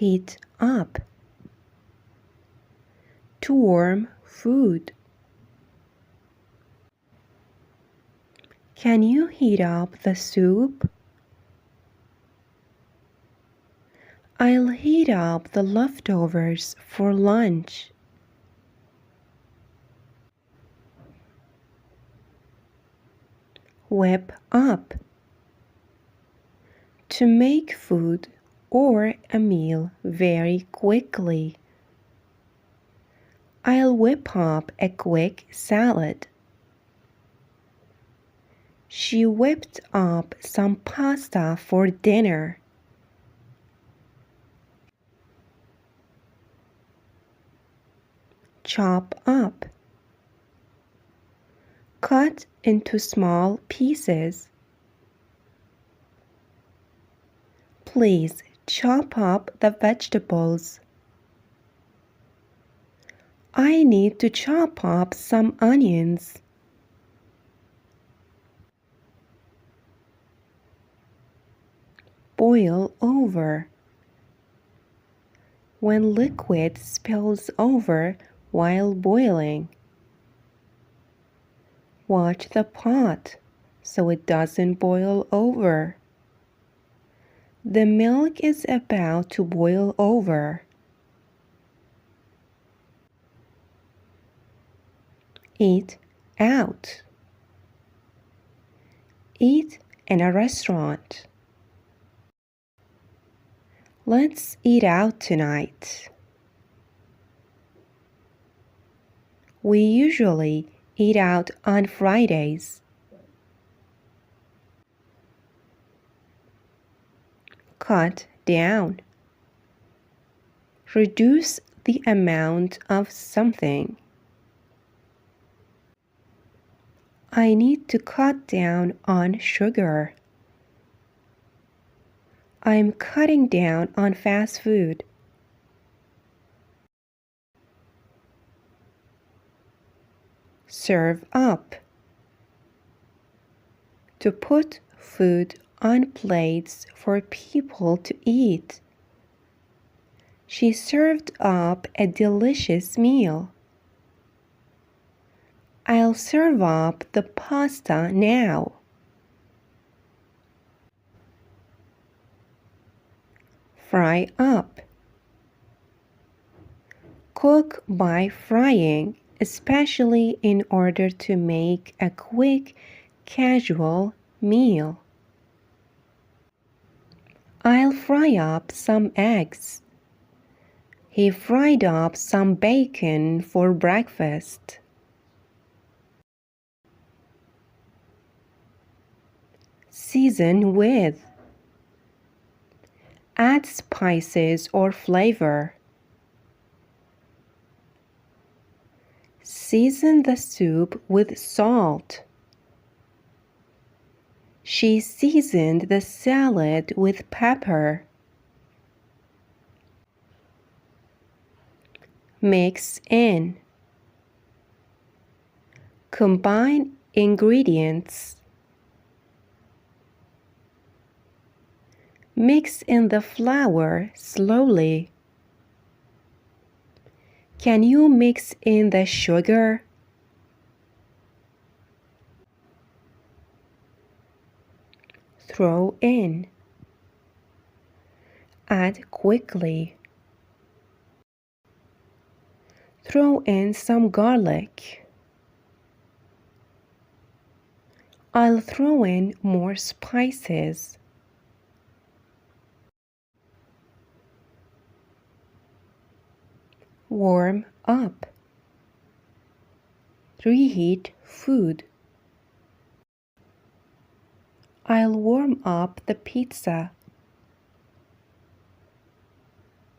heat up. To warm food. Can you heat up the soup? I'll heat up the leftovers for lunch. Whip up. To make food or a meal very quickly. I'll whip up a quick salad. She whipped up some pasta for dinner. Chop up. Cut into small pieces. Please chop up the vegetables. I need to chop up some onions. Boil over. When liquid spills over while boiling, watch the pot so it doesn't boil over. The milk is about to boil over. Eat out. Eat in a restaurant. Let's eat out tonight. We usually eat out on Fridays. Cut down. Reduce the amount of something. I need to cut down on sugar. I'm cutting down on fast food. Serve up. To put food on plates for people to eat. She served up a delicious meal. I'll serve up the pasta now. Fry up. Cook by frying, especially in order to make a quick, casual meal. I'll fry up some eggs. He fried up some bacon for breakfast. Season with. Add spices or flavor. Season the soup with salt. She seasoned the salad with pepper. Mix in. Combine ingredients. Mix in the flour slowly. Can you mix in the sugar? Throw in. Add quickly. Throw in some garlic. I'll throw in more spices. Warm up. Reheat food. I'll warm up the pizza.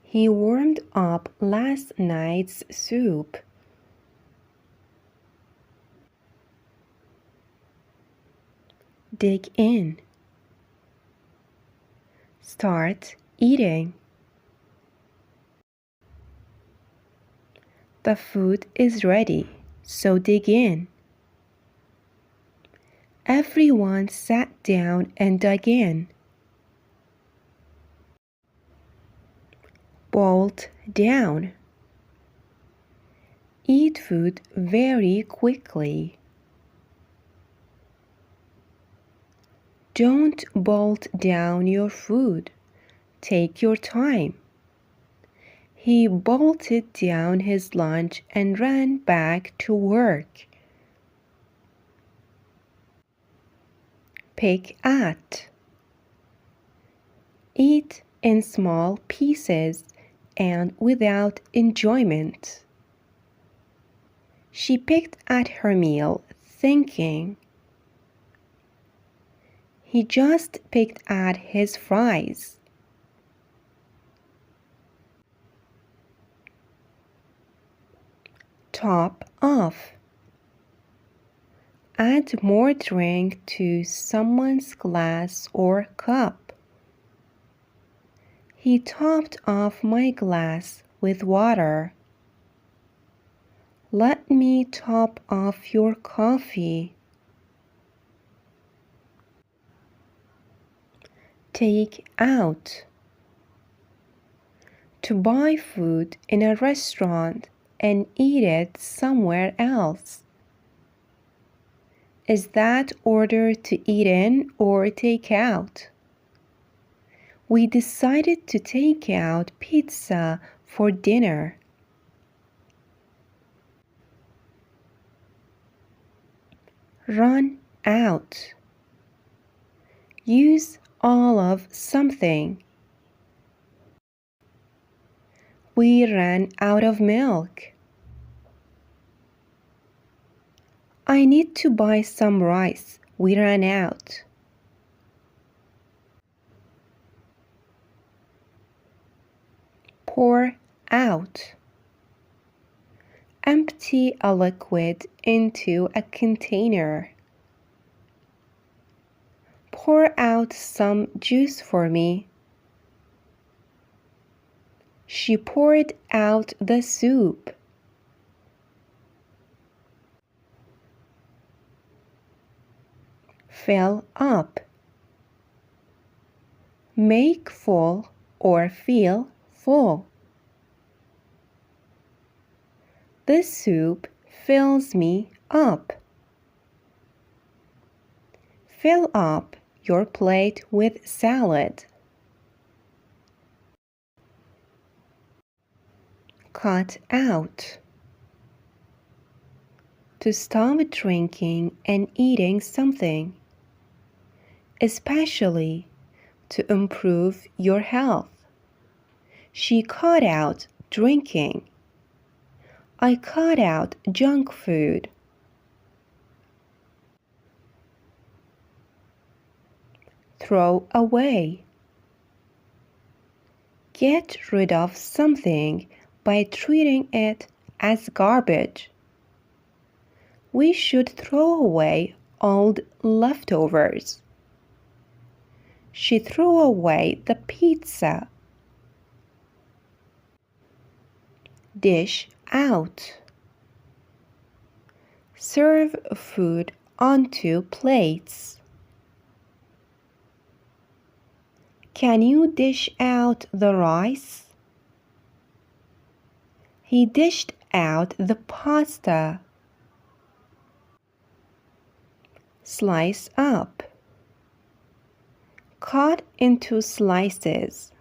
He warmed up last night's soup. Dig in. Start eating. The food is ready, so dig in. Everyone sat down and dug in. bolt down. Eat food very quickly. Don't bolt down your food. Take your time. He bolted down his lunch and ran back to work. Pick at. Eat in small pieces and without enjoyment. She picked at her meal, thinking. He just picked at his fries. Top off. Add more drink to someone's glass or cup. He topped off my glass with water. Let me top off your coffee. Take out. To buy food in a restaurant and eat it somewhere else. Is that order to eat in or take out? We decided to take out pizza for dinner. Run out. Use all of something. We ran out of milk. I need to buy some rice. We ran out. Pour out. Empty a liquid into a container. Pour out some juice for me. She poured out the soup. Fill up. Make full or feel full. The soup fills me up. Fill up your plate with salad. Cut out. To stop drinking and eating something, especially to improve your health. She cut out drinking. I cut out junk food. Throw away. Get rid of something by treating it as garbage. We should throw away old leftovers. She threw away the pizza. Dish out. Serve food onto plates. Can you dish out the rice? He dished out the pasta. Slice up. Cut into slices.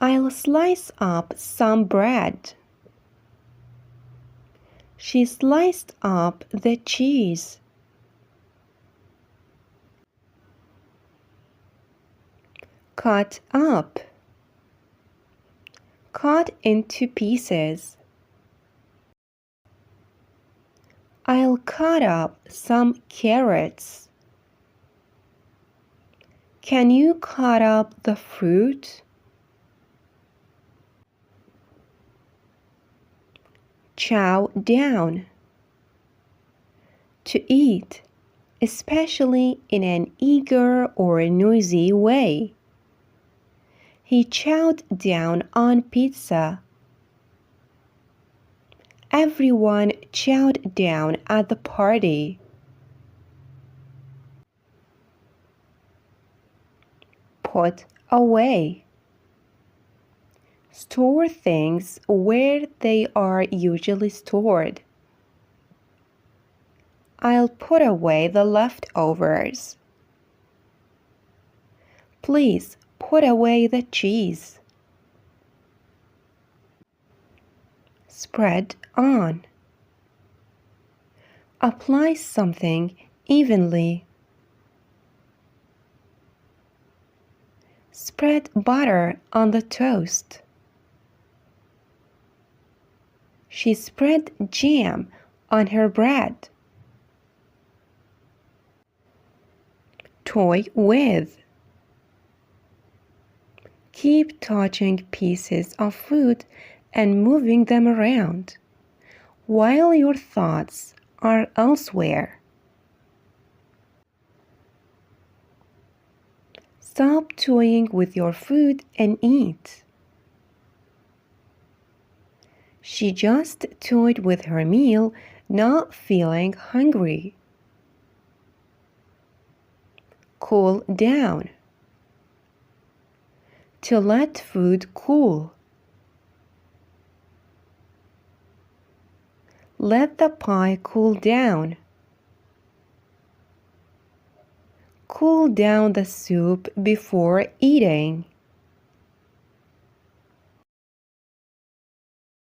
I'll slice up some bread. She sliced up the cheese. Cut up. Cut into pieces. I'll cut up some carrots. Can you cut up the fruit? Chow down. To eat, especially in an eager or noisy way. He chowed down on pizza. Everyone chowed down at the party. put away. Store things where they are usually stored. I'll put away the leftovers. Please put away the cheese. Spread on. Apply something evenly. Spread butter on the toast. She spread jam on her bread. Toy with. Keep touching pieces of food and moving them around while your thoughts are elsewhere. Stop toying with your food and eat. She just toyed with her meal, not feeling hungry. Cool down. To let food cool. Let the pie cool down. Cool down the soup before eating.